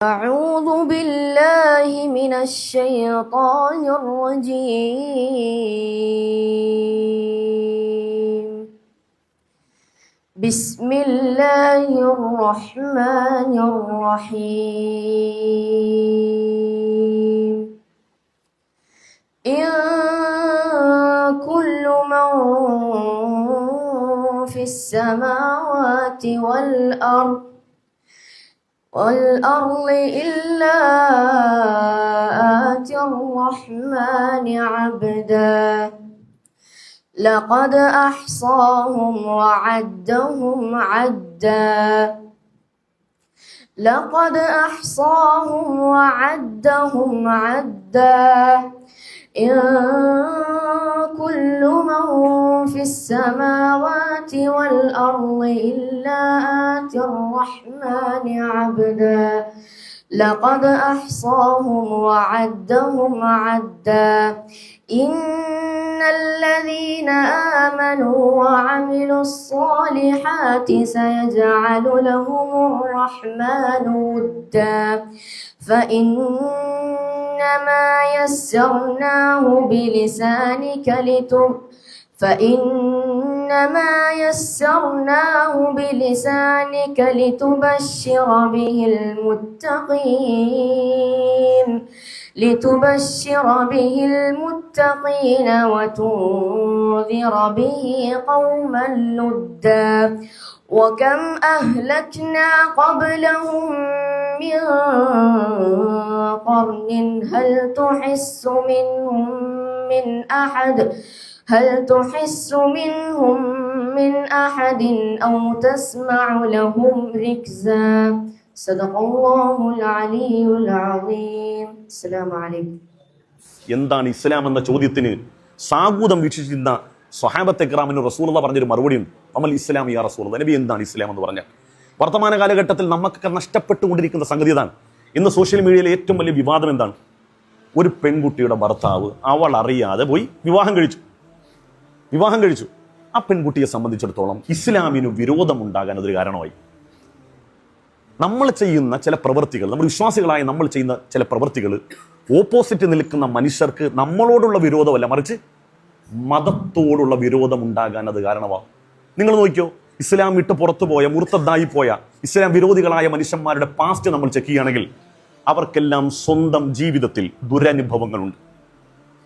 أعوذ بالله من الشيطان الرجيم بسم الله الرحمن الرحيم إن كل من في السماوات والأرض إلا آتي الرحمن عبدا لقد أحصاهم وعدهم عدا إن كل من في السماوات والأرض إلا آتي الرحمن عبدا لقد أحصاهم وعدهم عدا إن الذين آمنوا وعملوا الصالحات سيجعل لهم الرحمن ودا فإنما يسرناه بلسانك لتبشر به المتقين وتنذر به قوما لدا وكم أهلكنا قبلهم من قرن هل تحس منهم من أحد أو تسمع لهم ركزا صدق الله العلي العظيم السلام عليكم. എന്താണ് ഇസ്ലാം എന്ന ചോദ്യത്തിന് സാഗൂതം വീക്ഷിച്ചിരുന്ന സ്വഹാബത്തെ കിറാമിന് റസൂലുള്ളാഹി പറഞ്ഞൊരു മറുപടിയുണ്ട്. അമൽ ഇസ്ലാം യാ റസൂലുള്ളാഹി, നബി എന്താണ് ഇസ്ലാം എന്ന് പറഞ്ഞാൽ? വർത്തമാന കാലഘട്ടത്തിൽ നമുക്കൊക്കെ നഷ്ടപ്പെട്ടുകൊണ്ടിരിക്കുന്ന സംഗതി ഇതാണ്. ഇന്ന് സോഷ്യൽ മീഡിയയിലെ ഏറ്റവും വലിയ വിവാദം എന്താണ്? ഒരു പെൺകുട്ടിയുടെ ഭർത്താവ് അവൾ അറിയാതെ പോയി വിവാഹം കഴിച്ചു. ആ പെൺകുട്ടിയെ സംബന്ധിച്ചിടത്തോളം ഇസ്ലാമിന് വിരോധമുണ്ടാകാൻ അതൊരു കാരണമായി. നമ്മൾ ചെയ്യുന്ന ചില പ്രവൃത്തികൾ, നമ്മൾ വിശ്വാസികളായ നമ്മൾ ചെയ്യുന്ന ചില പ്രവൃത്തികൾ ഓപ്പോസിറ്റ് നിൽക്കുന്ന മനുഷ്യർക്ക് നമ്മളോടുള്ള വിരോധമല്ല, മറിച്ച് മതത്തോടുള്ള വിരോധം ഉണ്ടാകാൻ അത് കാരണമാകും. നിങ്ങൾ നോക്കിയോ, ഇസ്ലാം വിട്ട് പുറത്തു പോയ, മുർത്തദ്ദായി പോയ ഇസ്ലാം വിരോധികളായ മനുഷ്യന്മാരുടെ പാസ്റ്റ് നമ്മൾ ചെക്ക് ചെയ്യുകയാണെങ്കിൽ അവർക്കെല്ലാം സ്വന്തം ജീവിതത്തിൽ ദുരനുഭവങ്ങളുണ്ട്.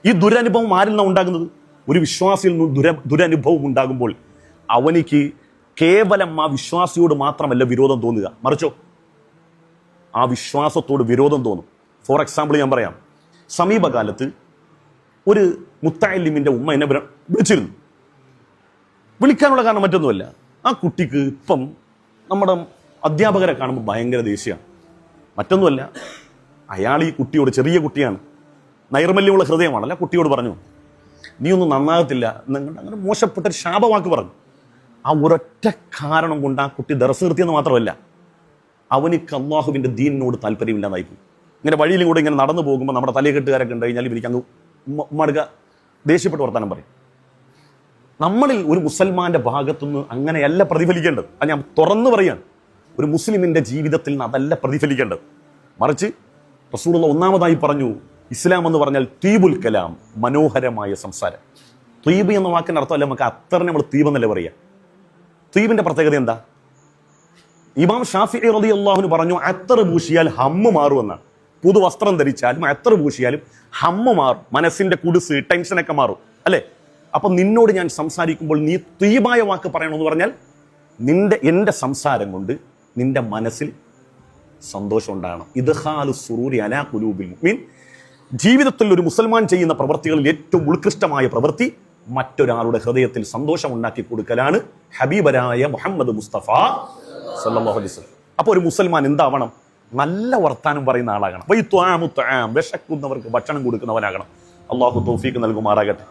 ഈ ദുരനുഭവം ആരിൽ നിന്നാണ് ഉണ്ടാകുന്നത്? ഒരു വിശ്വാസിയിൽ നിന്ന് ദുരനുഭവം ഉണ്ടാകുമ്പോൾ അവനിക്ക് കേവലം ആ വിശ്വാസിയോട് മാത്രമല്ല വിരോധം തോന്നുക, മറിച്ചോ ആ വിശ്വാസത്തോട് വിരോധം തോന്നും. ഫോർ എക്സാമ്പിൾ ഞാൻ പറയാം. സമീപകാലത്ത് ഒരു മുത്തഅല്ലിമിന്റെ ഉമ്മ എന്നെ വിളിച്ചിരുന്നു. വിളിക്കാനുള്ള കാരണം മറ്റൊന്നുമല്ല, ആ കുട്ടിക്ക് ഇപ്പം നമ്മുടെ അധ്യാപകരെ കാണുമ്പോൾ ഭയങ്കര ദേഷ്യമാണ്. മറ്റൊന്നുമല്ല, അയാൾ ഈ കുട്ടിയോട്, ചെറിയ കുട്ടിയാണ്, നൈർമല്യമുള്ള ഹൃദയമാണല്ല, കുട്ടിയോട് പറഞ്ഞു, നീ ഒന്നും നന്നാകത്തില്ല എന്നങ്ങോട്ട് അങ്ങനെ മോശപ്പെട്ടൊരു ശാപവാക്ക് പറഞ്ഞു. ആ ഒരൊറ്റ കാരണം കൊണ്ട് ആ കുട്ടി ദർസ് നിർത്തിയെന്ന് മാത്രമല്ല, അവനിക്ക് അള്ളാഹുവിൻ്റെ ദീനിനോട് താല്പര്യമില്ലാതായിപ്പോയി. ഇങ്ങനെ വഴിയിലും കൂടെ ഇങ്ങനെ നടന്നു പോകുമ്പോൾ നമ്മുടെ തലയെക്കെട്ടുകാരൊക്കെ ഉണ്ട് കഴിഞ്ഞാൽ ഇവർക്ക് അങ്ങ് ഉമ്മടുക ദേഷ്യപ്പെട്ട് വർത്താനം പറയും. നമ്മളിൽ ഒരു മുസൽമാന്റെ ഭാഗത്തുനിന്ന് അങ്ങനെയല്ല പ്രതിഫലിക്കേണ്ടത്. അത് ഞാൻ തുറന്നു പറയാണ്, ഒരു മുസ്ലിമിന്റെ ജീവിതത്തിൽ നിന്ന് അതല്ല പ്രതിഫലിക്കേണ്ടത്. മറിച്ച് റസൂലുള്ളാഹി ഒന്നാമതായി പറഞ്ഞു, ഇസ്ലാം എന്ന് പറഞ്ഞാൽ തീബുൽ കലാം, മനോഹരമായ സംസാരം. തീബ് എന്ന വാക്കിന്റെ അർത്ഥമല്ല, നമുക്ക് അത്തറിനെ നമ്മൾ തീബ് എന്നല്ലേ പറയുക. തീബിന്റെ പ്രത്യേകത എന്താ? ഇമാം ഷാഫിഈ റളിയല്ലാഹു അൻഹു പറഞ്ഞു, അത്തർ പൂശിയാൽ ഹമ്മ് മാറുമെന്നാണ്. പുതുവസ്ത്രം ധരിച്ചാലും അത്തർ പൂശിയാലും ഹമ്മ് മാറും, മനസ്സിന്റെ കുടുസ്, ടെൻഷനൊക്കെ മാറും, അല്ലേ? അപ്പൊ നിന്നോട് ഞാൻ സംസാരിക്കുമ്പോൾ നീ തീബായ വാക്ക് പറയണമെന്ന് പറഞ്ഞാൽ എൻ്റെ സംസാരം കൊണ്ട് നിന്റെ മനസ്സിൽ സന്തോഷം ഉണ്ടാകണം. ഇദ്ഖാലു സുറൂരി അലാ ഖുലൂബിൽ മുഅ്മിൻ. ജീവിതത്തിൽ ഒരു മുസൽമാൻ ചെയ്യുന്ന പ്രവൃത്തികളിൽ ഏറ്റവും ഉത്കൃഷ്ടമായ പ്രവൃത്തി മറ്റൊരാളുടെ ഹൃദയത്തിൽ സന്തോഷം ഉണ്ടാക്കി കൊടുക്കലാണ് ഹബീബരായ മുഹമ്മദ് മുസ്തഫ സല്ലല്ലാഹു അലൈഹി വസല്ലം. അപ്പോൾ ഒരു മുസൽമാൻ എന്താവണം? നല്ല വർത്താനം പറയുന്ന ആളാകണം. വിശക്കുന്നവർക്ക് ഭക്ഷണം കൊടുക്കുന്നവനാകണം. അള്ളാഹു തൗഫീഖ് നൽകുമാറാകട്ടെ.